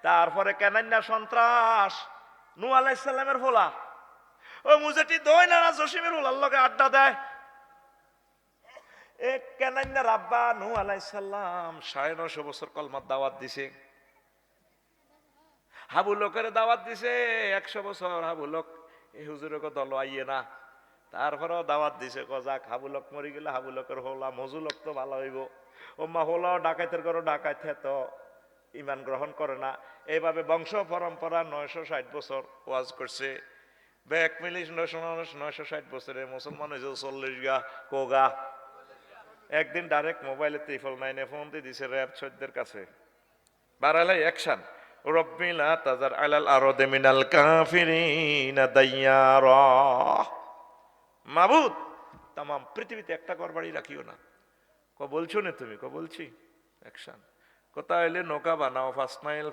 তারপরে কেনান্না সন্ত্রাস নূহ আলাইহিস সালামের ফোলা ওই মুজেটি দই না জসিমের ফোলার লগে আড্ডা দেয়। এক কেনান্না রাব্বা নূহ আলাইহিস সালাম 950 বছর কলমার দাওয়াত দিছে, হাবু লোকের দাওয়াত দিছে 100 বছর। হাবু লোক এই হুজুরকে দল আইয়ে না, তারপরেও দাওয়াত দিছে কজাক হাবু লোক মরি গেলে হাবু লোকের হোলা মজু লোক তো ভালো হইব। ও মা হোলাও ডাকাইতের করো ডাকাইতে তো ইমান গ্রহণ করে না। এইভাবে বংশ পরম্পরা 960 বছর ওয়াজ করছে। ব্যাক মিলিশ 960 বছরে মুসলমান হয়েছে 40 গা কোগা। একদিন ডাইরেক্ট মোবাইলে 999 ফোন দিয়ে দিছে র্যাব সৈয়দের কাছে, বাড়ালে অ্যাকশন রব্বিলা তাজার আলাল আরদে মিনাল কাফিরিনা দাইয়ারা। মাবুদ তাম পৃথিবীতে একটা ঘর বাড়ি রাখিও না। বলছো না তুমি? বলছি। অ্যাকশন। কোথায় এলে নৌকা বানাও, ফার্স্ট মাইল